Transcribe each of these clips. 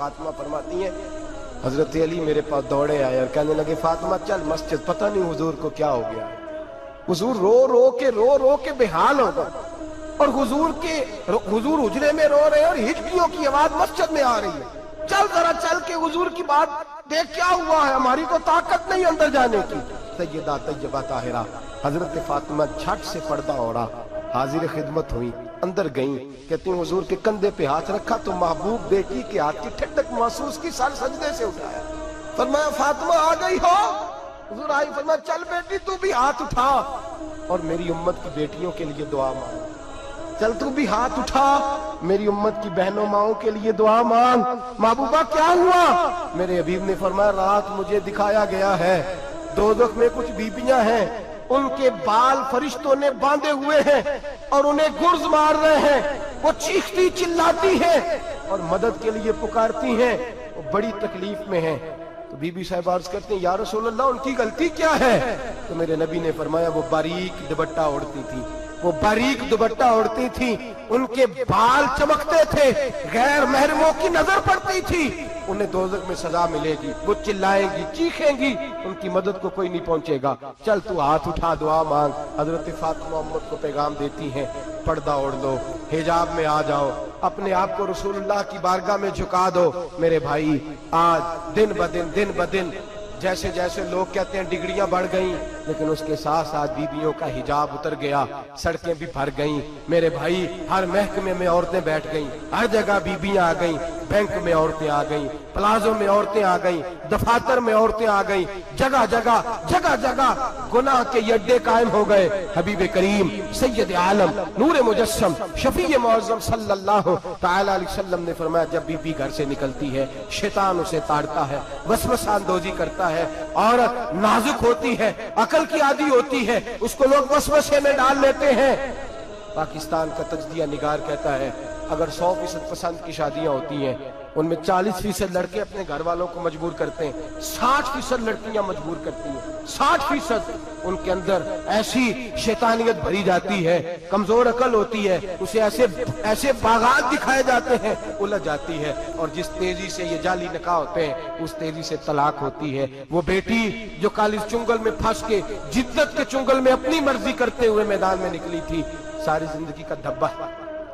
फातिमा फरमाती हैं हजरत अली मेरे पास दौड़े आए और कहने लगे फातिमा चल मस्जिद, पता नहीं हुजूर को क्या हो गया। हुजूर रो रो के बेहाल हो गए और हुजूर हुजरे में रो रहे हैं और हिचकियों की आवाज मस्जिद में आ रही है। चल जरा चल के हुजूर की बात देख क्या हुआ है, हमारी तो ताकत नहीं अंदर जाने की। सैयदा तैयबा ताहिरा हजरत फातिमा झट से पर्दा ओढ़ा, हाजिर खिदमत हुई, अंदर गई। कहती हूँ हुजूर के कंधे पे हाथ रखा तो महबूब बेटी के हाथ की ठंडक महसूस की, सर सजदे से उठाया। फरमाया फातिमा आ गई हो? हुजूर आई। फरमाया चल बेटी तू भी हाथ उठा और मेरी उम्मत की बेटियों के लिए दुआ मांग। चल तू भी हाथ उठा, मेरी उम्मत की बहनों माओं के लिए दुआ मांग। महबूबा क्या हुआ? मेरे हबीब ने फरमाया रात मुझे दिखाया गया है दोज़ख में कुछ बीबियां हैं, उनके बाल फरिश्तों ने बांधे हुए हैं और उन्हें गुर्ज मार रहे हैं। वो चीखती चिल्लाती हैं और मदद के लिए पुकारती हैं, वो बड़ी तकलीफ में हैं। तो बीबी साहब अर्ज करते हैं या रसूल अल्लाह उनकी गलती क्या है? तो मेरे नबी ने फरमाया वो बारीक दुपट्टा ओढ़ती थी, वो बारीक दुपट्टा ओढ़ती थी, उनके बाल चमकते थे, गैर महरमों की नजर पड़ती थी, उन्हें दोज़ख में सजा मिलेगी, वो चिल्लाएंगी चीखेंगी, उनकी मदद को कोई नहीं पहुंचेगा। चल तू हाथ उठा दुआ मांग। हजरत फातिमा उम्मत को पैगाम देती हैं पर्दा ओढ़ लो, हिजाब में आ जाओ, अपने आप को रसूलुल्लाह की बारगाह में झुका दो। मेरे भाई आज दिन ब दिन जैसे जैसे लोग कहते हैं डिग्रियां बढ़ गई, लेकिन उसके साथ साथ बीबियों का हिजाब उतर गया, सड़कें भी भर गईं। मेरे भाई हर महकमे में औरतें बैठ गईं, हर जगह बीबियां आ गईं, बैंक में औरतें आ गईं, प्लाजो में औरतें आ गईं, दफातर में औरतें आ गईं, जगह जगह गुनाह के अड्डे कायम हो गए। हबीब करीम सैयद आलम नूर मुजस्सम शफी मुअज़्ज़म सल्लल्लाहु तआला अलैहि वसल्लम ने फरमाया जब बीबी घर से निकलती है शैतान उसे ताड़ता है, वसवसा अंदोजी करता है, औरत नाजुक होती है, अकल की आदी होती है, उसको लोग वसवसे में डाल लेते हैं। पाकिस्तान का तज्जिया निगार कहता है अगर 100% पसंद की शादियां होती हैं उनमें 40% लड़के अपने घर वालों को मजबूर करते हैं, 60% लड़कियां मजबूर करती हैं। 60% उनके अंदर ऐसी शैतानियत भरी जाती है, कमजोर अकल होती है, उसे ऐसे बागात दिखाए जाते हैं, उलझ जाती है, और जिस तेजी से ये जाली निकाह होते हैं उस तेजी से तलाक होती है। वो बेटी जो काली चुंगल में फंस के जिद्दत के चुंगल में अपनी मर्जी करते हुए मैदान में निकली थी, सारी जिंदगी का धब्बा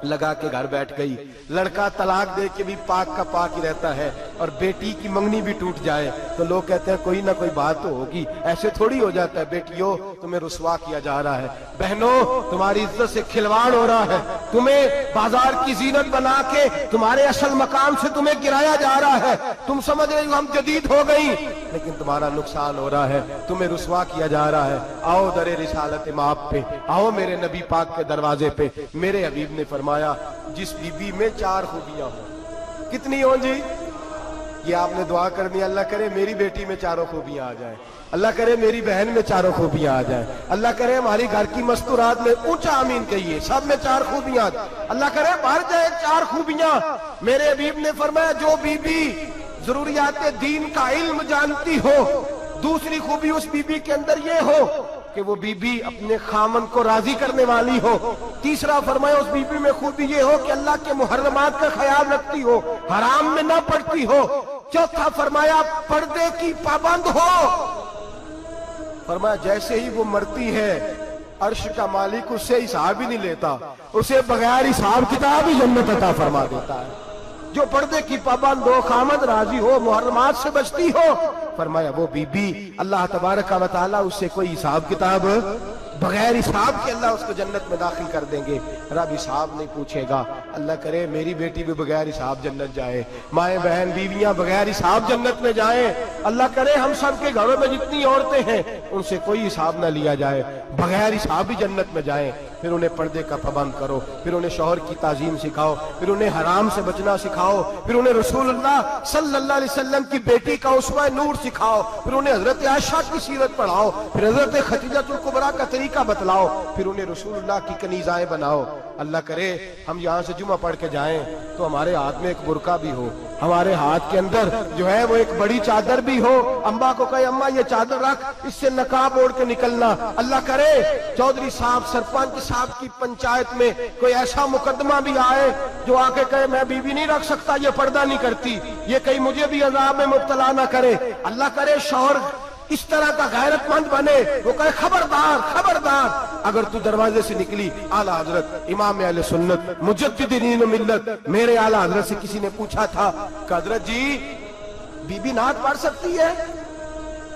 लगा के घर बैठ गई। लड़का तलाक दे के भी पाक का पाक ही रहता है, और बेटी की मंगनी भी टूट जाए तो लोग कहते हैं कोई ना कोई बात तो होगी, ऐसे थोड़ी हो जाता है। बेटियों तुम्हें रुसवा किया जा रहा है, बहनों तुम्हारी इज्जत से खिलवाड़ हो रहा है, तुम्हें बाजार की जीनत बना के तुम्हारे असल मकाम से तुम्हें गिराया जा रहा है। तुम समझ रहे हो हम जदीद हो गई, लेकिन तुम्हारा नुकसान हो रहा है, तुम्हें रुसवा किया जा रहा है। आओ दरे रिसालत माप पे, आओ मेरे नबी पाक के दरवाजे पे। मेरे हबीब ने फरमाया जिस बीबी में 4 खूबियां हो, कितनी हो जी? ये आपने दुआ करनी, अल्लाह करे मेरी बेटी में 4 खूबियां आ जाए, अल्लाह करे मेरी बहन में 4 खूबियां आ जाए, अल्लाह करे हमारी घर की मस्तूरात में, ऊंचा आमीन कहिए, सब में 4 खूबियां, अल्लाह करे भर जाए 4 खूबियां। मेरे हबीब ने फरमाया जो बीबी जरूरियात दीन का इल्म जानती हो, दूसरी खूबी उस बीबी के अंदर ये हो कि वो बीबी अपने खामन को राजी करने वाली हो, तीसरा फरमाया उस बीबी में खूबी ये हो कि अल्लाह के मुहर्रमात का ख्याल रखती हो, हराम में ना पड़ती हो, चौथा फरमाया पर्दे की पाबंद हो। फरमाया जैसे ही वो मरती है अर्श का मालिक उससे हिसाब ही नहीं लेता, उसे बगैर हिसाब किताब ही जन्नत अता फरमा देता है। जो पर्दे की पाबंद हो, खामद राजी हो, मुहर्रमात से बचती हो, फरमाया वो बीबी अल्लाह तबारक व तआला उससे कोई हिसाब किताब बगैर हिसाब के अल्लाह उसको जन्नत में दाखिल कर देंगे। रब हिसाब नहीं पूछेगा। अल्लाह करे मेरी बेटी भी बगैर हिसाब जन्नत जाए, माए बहन बीवियां बगैर हिसाब जन्नत में जाए। अल्लाह करे हम सब के घरों में जितनी औरतें हैं उनसे कोई हिसाब ना लिया जाए, बगैर हिसाब भी जन्नत में जाए। फिर उन्हें पर्दे का पाबंद करो, फिर उन्हें शौहर की ताजीम सिखाओ, फिर उन्हें हराम से बचना सिखाओ, फिर उन्हें रसूलुल्लाह सल्लल्लाहु अलैहि वसल्लम की बेटी का उसवा नूर सिखाओ, फिर उन्हें हजरत आयशा की सीरत पढ़ाओ, फिर हजरत खदीजतुल कुबरा का तरीका बतलाओ, फिर उन्हें रसूलुल्लाह की कनीज़ाएं बनाओ। अल्लाह करे हम यहाँ से जुमा पढ़ के जाएं तो हमारे हाथ में एक बुरका भी हो, हमारे हाथ के अंदर जो है वो एक बड़ी चादर भी हो। अम्मा को कहे अम्मा ये चादर रख, इससे नकाब ओढ़ के निकलना। अल्लाह करे चौधरी साहब सरपंच साहब की पंचायत में कोई ऐसा मुकदमा भी आए जो आके कहे मैं बीवी नहीं रख सकता, ये पर्दा नहीं करती, ये कहीं मुझे भी अजाब में मुब्तला ना करे। अल्लाह करे शौहर इस तरह का गैरतमंद बने, वो कहे खबरदार खबरदार। अगर तू दरवाजे से निकली, आला हजरत इमाम अहले सुन्नत मुजद्दिदीन मिल्लत मेरे आला हजरत से किसी ने पूछा था कि हजरत जी बीबी नात पढ़ सकती है?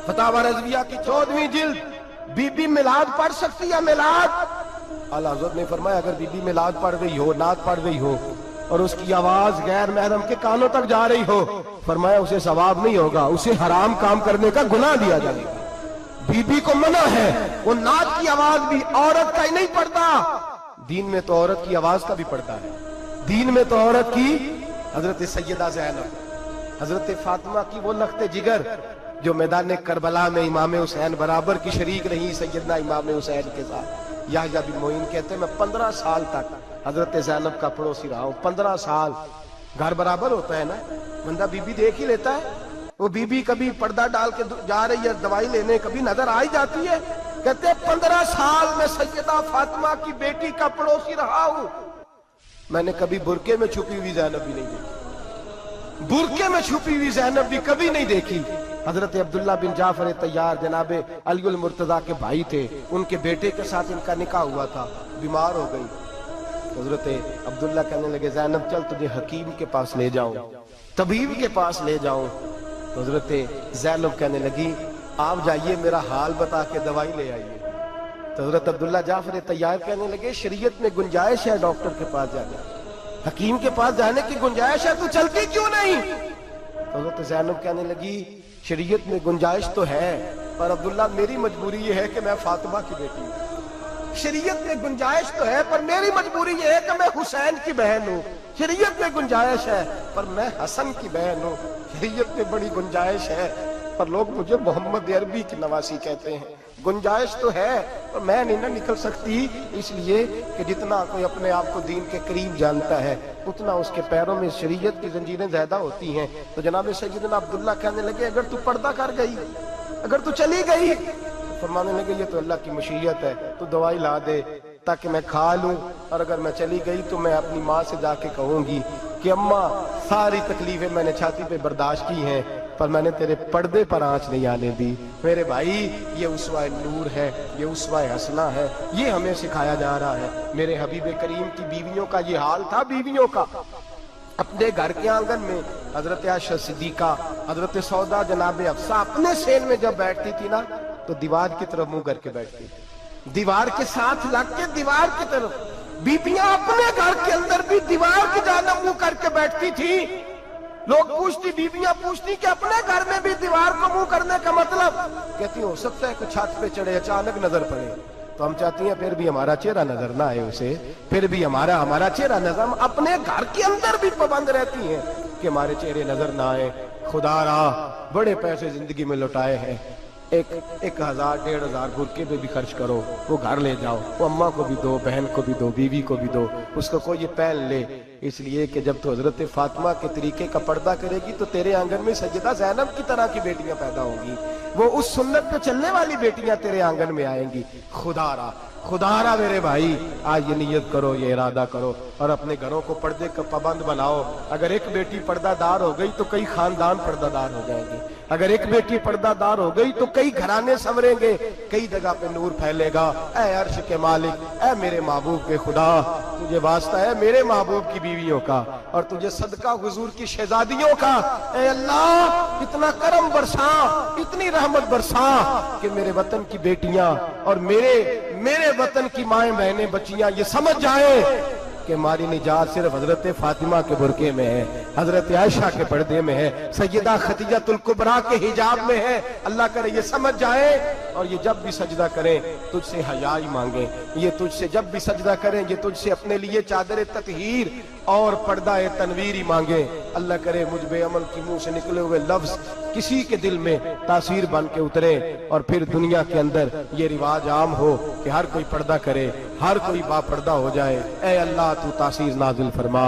फतावा रज़विया की 14वीं जिल्द, बीबी मिलाद पढ़ सकती है? मिलाद? आला हज़रत ने फरमाया अगर बीबी मिलाद पढ़ रही हो, नात पढ़ रही हो और उसकी आवाज गैर महरम के कानों तक जा रही हो, फरमाया उसे सवाब नहीं होगा, उसे हराम काम करने का गुनाह दिया जाएगा। बीबी को मना है, वो नात की आवाज भी औरत का ही नहीं पढ़ता, दीन में तो औरत की आवाज का भी पढ़ता है। दीन में तो औरत की हजरत सैयदा ज़ैनब, हजरत फातिमा की वो लख्ते जिगर जो मैदान करबला में इमाम हुसैन बराबर की शरीक रही सैयदना इमाम हुसैन के साथ। याह्या बिन मोइन कहते हैं मैं 15 साल तक हजरत ज़ैनब का पड़ोसी रहा हूं। 15 साल, घर बराबर होता है ना, बंदा बीबी देख ही लेता है। वो बीबी कभी पर्दा डाल के जा रही है दवाई लेने, कभी नजर आ ही जाती है। कहते हैं 15 साल में सैयदा फातिमा की बेटी का पड़ोसी रहा हूं, मैंने कभी बुरके में छुपी हुई ज़ैनब भी नहीं देखी, बुरके में छुपी हुई ज़ैनब भी कभी नहीं देखी। हजरत अब्दुल्ला बिन जाफर तैयार जनाबे अलीउल मुर्तजा के भाई थे, उनके बेटे के साथ इनका निकाह हुआ था, बीमार हो गई। हजरत अब्दुल्ला कहने लगे ज़ैनब चल तुझे हकीम के पास ले जाऊं, तबीब के पास ले जाऊं। तो हजरत ज़ैनब कहने लगी आप जाइए मेरा हाल बता के दवाई ले आइए। तो हजरत अब्दुल्ला जाफर तैयार कहने लगे शरीयत में गुंजाइश है डॉक्टर के पास जाने, हकीम के पास जाने की गुंजाइश है, तू चलती क्यों नहीं? तो हजरत ज़ैनब कहने लगी शरीयत में गुंजाइश तो है, पर अब्दुल्ला मेरी मजबूरी ये है कि मैं फातिमा की बेटी हूँ। शरीयत में गुंजाइश तो है पर मेरी मजबूरी ये है कि मैं हुसैन की बहन हूँ। शरीयत में गुंजाइश है पर मैं हसन की बहन हूँ। शरीयत में बड़ी गुंजाइश है पर लोग मुझे मोहम्मद अरबी की नवासी कहते हैं। गुंजाइश तो है पर मैं नहीं ना निकल सकती, इसलिए कि जितना कोई अपने आप को दीन के करीब जानता है उतना उसके पैरों में शरीयत की जंजीरें ज्यादा होती हैं। तो जनाब सैयदना अब्दुल्ला कहने लगे अगर तू पर्दा कर गई, अगर तू चली गई, तो फरमाने लगे ये तो अल्लाह की मशीयत है, तू दवाई ला दे ताकि मैं खा लूं, और अगर मैं चली गई तो मैं अपनी माँ से जाके कहूंगी कि अम्मा सारी तकलीफें मैंने छाती पे बर्दाश्त की हैं पर मैंने तेरे पर्दे पर आंच नहीं आने दी। मेरे भाई ये उसवा नूर है, ये उसवा हसना है, ये हमें सिखाया जा रहा है। मेरे हबीब करीम की बीवियों का ये हाल था, बीवियों का अपने घर के आंगन में हजरत आयशा सिद्दीका, हजरत सौदा जनाब अफसा अपने सेन में जब बैठती थी ना तो दीवार की तरफ मुंह करके बैठती, दीवार के साथ लग के दीवार की तरफ। बीबियां अपने घर के अंदर भी दीवार की जानिब मुंह करके बैठती थी। लोग पूछती, बीबियां पूछती कि अपने घर में भी दीवार को मुंह करने का मतलब? कहती हो सकता है कि छत पे चढ़े अचानक नजर पड़े, तो हम चाहती हैं फिर भी हमारा चेहरा नजर ना आए उसे, फिर भी हमारा चेहरा नजर, हम अपने घर के अंदर भी पाबंद रहती हैं कि हमारे चेहरे नजर ना आए। खुदा रा बड़े पैसे जिंदगी में लुटाए हैं, 1,000 1,500 बुरके पे भी खर्च करो, वो घर ले जाओ, वो अम्मा को भी दो, बहन को भी दो, बीवी को भी दो, उसको कोई ये पहन ले। इसलिए कि जब तो हजरत फातिमा के तरीके का पर्दा करेगी तो तेरे आंगन में सैयदा ज़ैनब की तरह की बेटियां पैदा होंगी, वो उस सुन्नत पे चलने वाली बेटियां तेरे आंगन में आएंगी। खुदारा मेरे भाई आज ये नियत करो, ये इरादा करो और अपने घरों को पर्दे का पाबंद बनाओ। अगर एक बेटी पर्दादार हो गई तो कई खानदान पर्दादार हो जाएंगे, अगर एक बेटी पर्दादार हो गई तो कई घराने संवरेंगे, कई जगह पे नूर फैलेगा। ऐ अर्श के मालिक, ऐ मेरे महबूब के खुदा, तुझे वास्ता है मेरे महबूब की बीवियों का और तुझे सदका हुजूर की शहजादियों का। ऐ अल्लाह इतना करम बरसा, इतनी रहमत बरसा कि मेरे वतन की बेटियां और मेरे वतन की माएं बहनें बच्चियां ये समझ जाए कि हमारी निजात सिर्फ हजरत फातिमा के बुरके में है, हजरत आयशा के पर्दे में है, सैयदा खदीजतुल कुबरा के हिजाब में है। अल्लाह करे ये समझ जाए और ये जब भी सजदा करें तुझसे हयाई मांगे, ये तुझसे जब भी सजदा करें ये तुझसे अपने लिए चादर ततहीर और पर्दा तनवीर ही मांगे। अल्लाह करे मुझ बेअमल की मुंह से निकले हुए लफ्ज किसी के दिल में तासीर बन के उतरे और फिर दुनिया के अंदर ये रिवाज आम हो कि हर कोई पर्दा करे, हर कोई बापर्दा हो जाए। ऐ अल्लाह तू तासीर नाजिल फरमा।